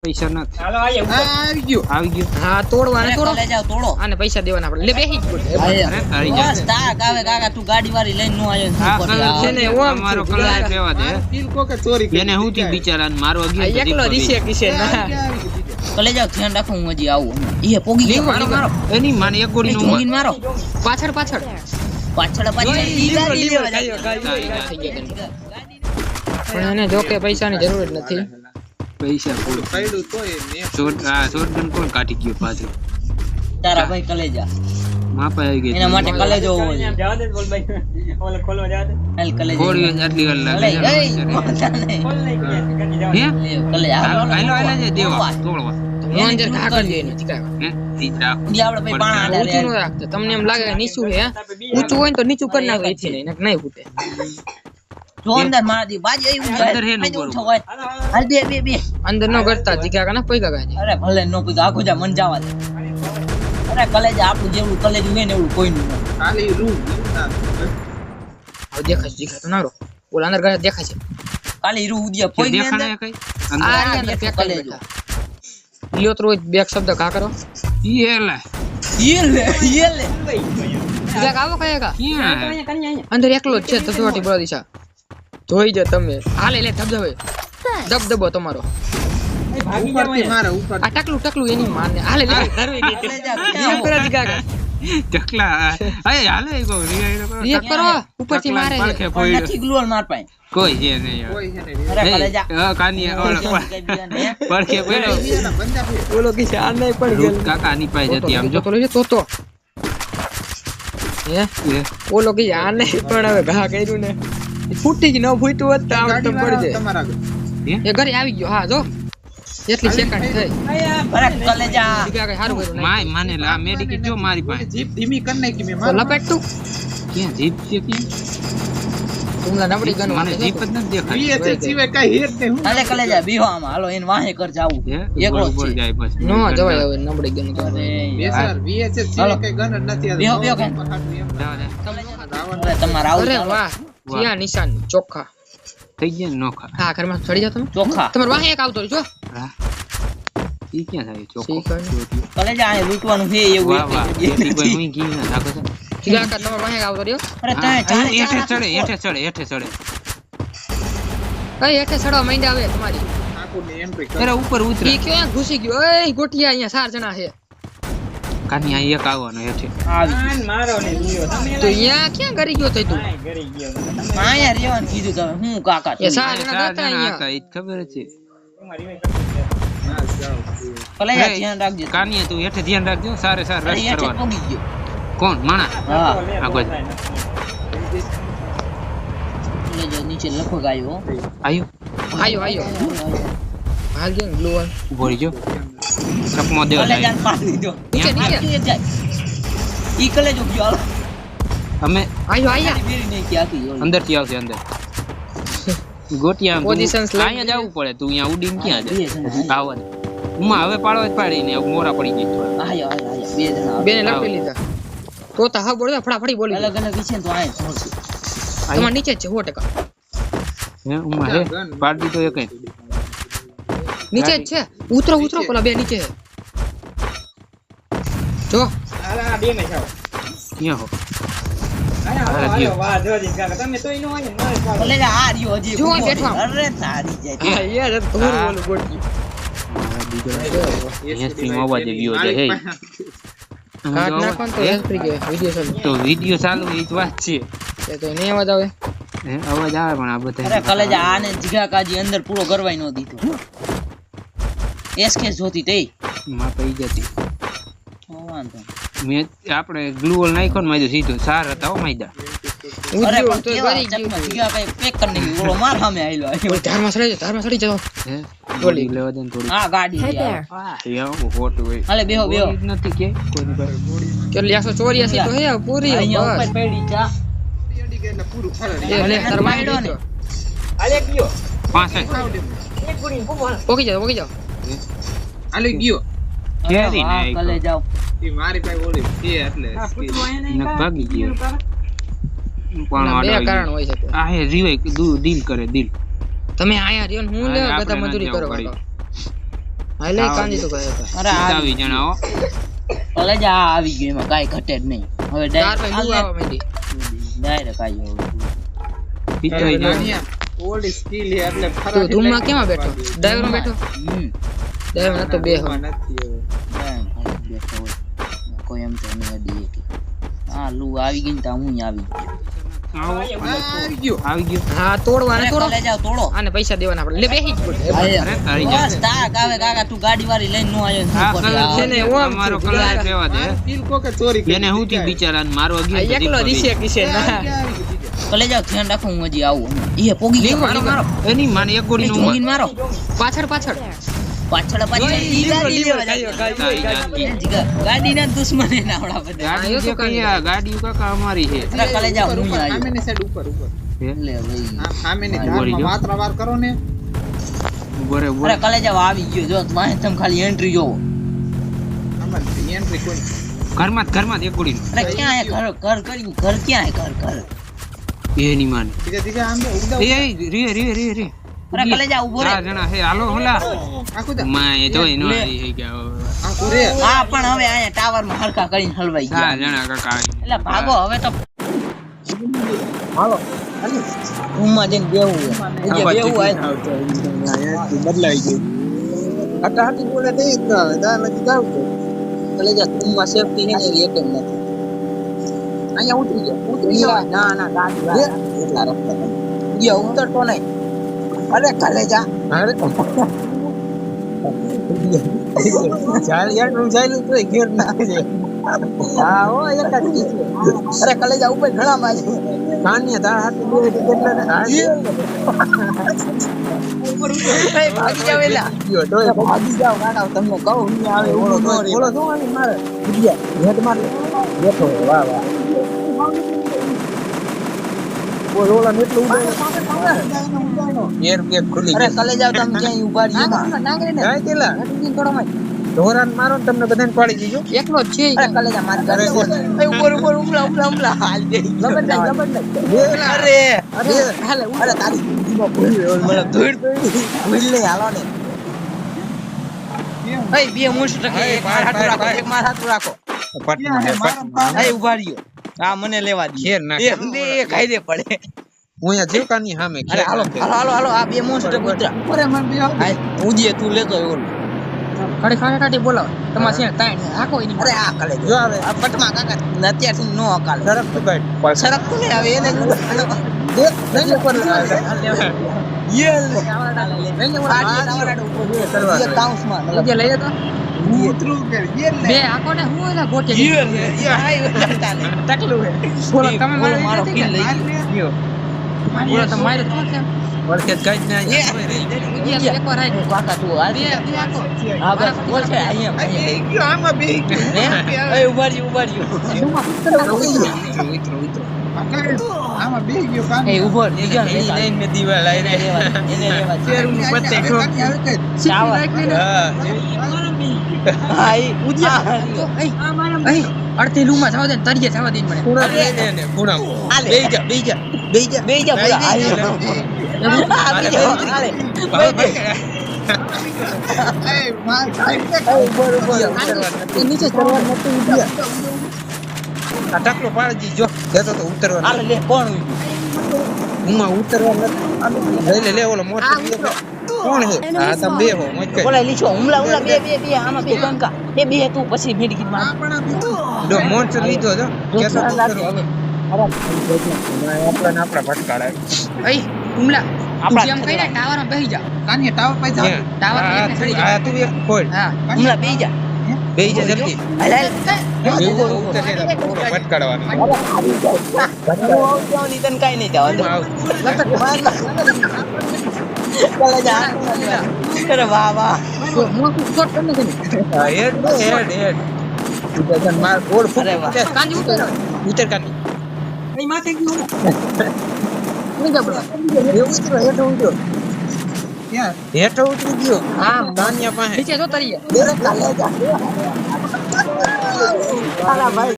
પૈસા નથી. હાલો આવી ગયો. હા તોડવાને તોડો લઈ જાવ તોડો આને પૈસા દેવાના આપણે લે બેહી જ પડે અરે તારી જા. બસ તા કાવે કાકા તું ગાડી વાળી લઈને નો આવ્યો આ શું કલર છે કરી ને ઓમ અમારો છું, કલર ગુલાબ. લેવા દે. તીલ કોકે ચોરી કરી એને હું થી બિચારાને મારવા ગયો તો એકલો દીપક રીસે કિસે ના તો લઈ જાવ ધ્યાન રાખો હું હજી આવું ઈ પોગી ગયો મારો મારો એની માને એક ગોળી નું જોગીને મારો પાછળ પાછળ પાછળ પાછળ ઈ ગાડી લેવા જાય પણ એને જો કે પૈસાની જરૂર જ નથી પૈસા પૂરો પડ્યું તોય ને શોટગન કોણ કાઢી ગયો પાછો તારા ભાઈ કલેજા માપા આવી ગઈ એના માટે કલેજો હોવો જોઈએ જવા દે બોલ ભાઈ ઓલે ખોલવા જવા દે. હાલ કલેજો ગોળી આટલી વાર લાગે છે. ખોલ નહીં ગાડી જવા હે લે કલે હાલો હાલો જે દેવા તોડવા નોન જર ઘા કરી દેની ચીકા હે ઈ રાખ ઈ આપણે ભાઈ પાણા ઊંચું ન રાખતો તમને એમ લાગે કે નીચું છે ઊંચું હોય ને તો નીચું કરી નાખો એથી નહીં નહીં ફૂટે જો અંદર મારી બાજી આવી અંદર હે ને જાય ઉઠો હોય હાલ બે અંદર ન કરતા જીકા કાના પૈકા કાજે અરે ભલે નો કોઈ આખો જા મન જાવા દે અરે કલેજા આપણું જેવું કલેજું હોય ને એવું કોઈ નું ખાલી રૂમ હવે દેખાય જીકા તો નારો ઓલા અંદર ઘરે દેખાય છે ખાલી હીરું ઉદિયા કોઈ ની અંદર દેખાણે કઈ આ અંદર અંદર પેક કરી કલેજો. બેઠા લ્યો તો રોજ બે શબ્દ ઘા કરો ઈ હેલા યે લે જીકા આવો કયા ક્યાં અંદર એકલો જ છે ધબધબાટી બોલા દિશા જોઈ જો તમે હાલે લે ધબધબે દબદબો તમારો ઉપરથી મારે ઉપર આ ટકલું એની માને હાલે લે ધરવી ગઈ કલેજા કરે જીકા ટકલા અય હાલે ઈ કો રિએક્ટ કરો ઉપરથી મારે પડખે પણ પડ્યો નથી ગ્લુઅલ માર પાસે કોઈ છે નહીં કોઈ છે ને અરે કલેજા કાનિયા ઓલો પડખે પડ્યો એના પંજાબી બોલો કે છે આ નહીં પડી રૂપ કાકા ની પાસે જતી આમ જો તો લઈ તો હે ઓલો કે આ નહીં પણ હવે ઘા કર્યું ને ફૂટી જ ન ફૂટ્યું હોત તો આમ તો પડી જાય તમારા આગળ. એ ઘરે આવી ગયો હા જો એટલી સેકન્ડ થઈ અરે કલેજા જીગા કઈ સારું કર્યું માય માને લા મેડિકેટ જો મારી પાસે જીપ ધીમી કરી નાખી મેં તો મારું. લપેટ તું ક્યાં જીપ છે ક્યાં તુમલા નબળી ગન મને જીપ જ નથી દેખાતી VHS સિવાય કાંઈ હેત નહીં. હું અરે કલેજા બીહો આમાં હાલો એને વાહે કર જાવું હે એકલો જ ઉપર છે જાય બસ નો જવાય હવે નબળી ગન તો અરે બેસર VHS સિવાય કાંઈ ગન જ નથી. આ બેહો, બેહો, નવા પહાડનું એમ. અરે તમારે આવું અરે ચાલો. વાહ ક્યાં નિશાન ચોખ્ખા થઈ ગયા ને નોખા હા ઘરમાં ચડી જાવ તમે ચોખા તમારે વાહે એક આવતો જો હા ઈ ક્યાં થાય ચોખ્ખો શીખવાનું. કલેજા આ લૂંટવાનું છે એવું વાહ વાહ એથી કોઈ હું ઘી ના નાખો છો જીગા કા તમારે વાહે આવતો રહ્યો અરે હા, તારે ચારે હેઠે ચાર ચડે હેઠે ચડે હેઠે ચડે કઈ હેઠે ચડવા માંડ્યા આવે તમારી ઠાકોરની entry કરી. અરે ઉપર ઉતરે ઈ ક્યાં ઘૂસી ગયો એ ગોઠિયા અહીંયા 4 જણા છે કાની એક આવવાનો હેઠે આવી આન મારો ને ગયો. તમે તો અહીંયા ક્યાં કરી ગયો તો તું આય ઘરે ગયો. આયા રેવાનું કીધું તમે હું કાકા એ તું. 4 જણા ચાર હતા જણા હતા અહીંયા ઈ જ ખબર જ છે તમારી વે કરી દે. હા, જાઓ. કલેજા ધ્યાન રાખજો કાનિયા તું હેઠે ધ્યાન રાખજો સારે સાર અરે રસ હેઠે કરવાનો પોગી ગયો કોણ માણા હા આ કોઈ કલેજા નીચે લખો ગાયો આયો આયો હાલ ગયો ગ્લુ વાલ ઉભો રહી જો ચકમો દેવા કલેજા જાય પાડી દીધો નીચે નીચે આખી જાય ઈ કલેજો ગયો હાલો અમે આયો આયા બેરી નહીં કે આખી ઓલી. અંદર થી આવશે અંદર ગોટિયા Positions લઈ અહીંયા જવું પડે તું અહીંયા ઉડીને ક્યાં બે જણા જાય આવત ઉમા હવે પાડવા જ પાડી ને મોરા પડી ગઈ થોડા આયા આયા બે જણા બેને લપટી લીધા તો તા હા બોલ ફટાફટી બોલી અલગ અલગ છે ને તો આય જોરથી તમાર નીચે જ છે 100% હે ઉમા હે પાડી તો એક નીચે જ છે ઉતરો પેલા બે નીચે છે જો આ બે મે જાઓ. ક્યાં હો આયા હા, આયો વાહ જોજી કાકા તમે તોય નો હોય ને મારે પાડો. કલેજા આ રહ્યો હજી જો આ ઊભો બેઠો. છે. અરે તારી જાય હા યાર થોડું બોલું ગોઠી અહીંયા સ્ટ્રીમ આવવા દે વ્યૂ છે હે કાટ નાખો તો એસ્પ્રી કે વિડિયો ચાલુ તો વિડિયો ચાલુ એ જ વાત છે એ તો નહીં અવાજ આવે હે અવાજ આવે પણ આ બધા અરે કલેજા આને જીગા કાજી અંદર પૂરો કરવાય નો દીધો એસકે જોતી તે માં પઈ જતી વાંધો મેં આપણે ગ્લુઅલ નાખ્યો ને માજો સીધો સાર હતા હો માયદા અરે ઉદ્યો પણ તો કેવા ગરી ચકમાં ગયું જીગા કઈ પેક કરી નાખ્યું ઓલો માર સામે આયલો ઓય ધારમાં સડી જાઓ હે ગોળી લેવા દે ને થોડી આ ગાડી Hey છે there. યા ફોટો હોય હાલે બેહો બેહો ગોળી જ નથી કે કોઈની પાસે કેટલી 184 તો હે પૂરી અહીંયા ઉપર બસ પડી ચા એડી કે એટલે પૂરું ફરે. એ લે તાર માયડો મારી ને. આલે ગયો. પાસે એક ગુડી ફૂફો. પોકી જાઓ આલે ગયો. કેરી હા, નાખ્યો. કલે જાવ ઈ મારી પાસે ઓલી છે એટલે આ ફૂટવો આયા ને નહીં ભાગી ગયો. પણ ના, બે આડો કારણ હોય શકે આ હે રીવાય દિલ કરે દિલ તમે આયા રહ્યો ને હું લે હા, બધા આપણે મજૂરી ન કરો જવું કાકા હાલે કાંજી તો કહે અરે આવી જણાવો કલેજા આ આવી ગયું એમાં કાંઈ ઘટે જ નહીં હવે ચાર ભાઈ લૂ આવવા માંડી ડાયરેક્ટ આવી પીતાઈ જાય નાનિયા ઓલી સ્કિલ હે એટલે તો ધૂમમાં કેમાં બેઠો ડ્રાઈવરમાં બેઠો ડ્રાઈવર તો બે હો નથી હવે કોઈ એમ તો નહીં અડી કે હા લુ આવી ગઈ ને તો હું આવી આવી ગયો હા તોડવા ને તોડો કલેજા તોડો આને પૈસા દેવાના આપણે લે બેહી જ પડે અરે તારી બસ તાક આવે કાકા તું ગાડી વાળી લઈને નો આવ્યો આ કલર છે ને ઓમ મારો કલર રહેવા દે સ્કિલ કો કે ચોરી કરી એને હું થી બિચારાને મારો આ એકલો રીસે કિસે ના કલેજા ધ્યાન રાખો હું હજી આવું એ પોગી ગયો મારો મારો એની માને એક ગોળી નો પોગીને મારો પાછળ પાછળ પાછળ ઈ ગાડી લેવા જાય ગાડીના દુશ્મન એ નાવડા બધા ગાડી જે કઈ ગાડી કાકા અમારી છે અરે કલેજા હું આવ્યો સામેની સાઈડ ઉપર લે ભાઈ આ સામેની ધારમાં માત્રા વાર કરો ને બરે અરે કલેજા આવી ગયો જો માહે તમ ખાલી એન્ટ્રી જોવો આમાં એન્ટ્રી કોઈ ઘરમાં એક ગોળી અરે ક્યાં હે ઘર કરી ઘર ક્યાં હે ઘર એની માને ધીરે ધીરે આમ દે ઉગડા એ રે અરે કલેજા ઉભો રે 4 જણા હે હાલો હોલા આખું દા માં એ જોઈ નો આવી હે ગયા આ કોરે હા પણ હવે અહીંયા ટાવર માં હરકા કરીને હલવાઈ 4 ગયા જણા કાકા એટલે ભાગો હવે તો હાલો રૂમમાં જઈને બેહવું છે બેહવું આય બદલાઈ ગઈ આટા હાટી બોલે દે દા નથી જાવ તો કલેજા રૂમમાં સેફટી હે ને એક જ નથી અહીંયા ઉતરી જા ના ગાડી એટલા રસ્તા ગયો ઉતરતો નહીં અરે કલેજા અરે ચાલ યાર હું જાયલું તો ઘેર ના આવે હા હો એક જ છે અરે કલેજા ઉપર ઘણા માજે કાનિયા તાર હાથ બોલે કેટલા ને એ ભાગી જાવ એલા ગયો તો ભાગી જાવ કાકા તમને કહું હું આવે ઓળો નો રે બોલો શું આવી મારે ગુડિયા હેડ માર બેઠો વાહ વાહ બોલ ઓલા નેટલું ઉડે એર બેક ખુલી અરે કલેજા તમે ક્યાં ઉભા રહ્યો નાગરે ને જાય તેલા થોડો માં ઢોરાન મારો ને તમને બધાને પાડી દીજો એકલો જ છે અરે કલેજા માર કરે એ ઉપર ઉમલા હાલ દે લબડ અરે હાલે અરે તારી મને ધોઈડ લે હાલો ને એ બે મુશ ટકે એક માર હાથ રાખો એ ઉભા રહ્યો આ મને લેવા દે ઘેર નાખ એ ખાઈ દે પડે હું અહીંયા જીવકાની સામે અરે હાલો આ બે મુશ ટકે ઉતરા અરે મને બે હાલ ઉજીએ તું લેતો ઓલ ખાડી બોલાવ તમારે છે તાણ હાકો એની અરે આ કલે જો આવે આ પટમાં કાકા અત્યારથી નો અકાલ સરક તો કાઢ સરક તો નહીં આવે એને લઈ ઉપર લઈ તો ઉતરું કે યે લે બે આકો ને હું એલા ગોટે તકલું હે બોલો તમે મારો કિલ લઈ ગયો બોલો તમે મારે તો છે વળકે કાઈ ના એક વાર આઈ કાકા તું હાલ હા બસ બોલ છે અહીંયા ગયો આમાં બે એ ઉભા રહ્યો આમાં બે ગયો કાન એ ઉભો ગયો એ લાઈન મે દીવાલ આઈ રે એને લેવા શેરું પત્તે ઠોક ચાવા હા એ ઉજ્યા અડધી રૂમમાં જવા દે તરીકે જવા દે મને પૂરા દે ને પૂરા બેઈ જા બોલા એ માર ખાઈ કે નીચે ચડવા નથી ઉડ્યા આ ટાકલો પાડી દીજો દેતો તો ઉતરવા હાલ લે કોણ હુંમાં ઉતરવા નથી લે ઓલો મોટો કોણ હે આ તમે બે હો મોજ કે બોલા લીછો હુમલા બે આમાં બે કંકા બે તું પછી મેડિકિટ માં ડો મોન્સ્ટર લીધો જો કેતો ઉતરવા આપણા ભટકાડા એય હુમલા આપણા જેમ કઈને ટાવરમાં બેહી જા કાનિયા ટાવર પાસે જા ટાવર એક ચડી જા તું એક ખોલ હા હુમલા બેહી જા જલ્દી હાલ ભટકાડવાનું તને કઈ નહીં જવાનું અરે વાહ વાહ મોટું શોટ કરને છે હેડ માર ગોળ અરે વાહ. કાંજી ઉતર કાંજી અહીં માથે ગયો નહીં ગબડા એ ઉતરો હેઠો ઉતરી ગયો હા દાનિયા પાસે નીચે જો તરીએ ભાઈ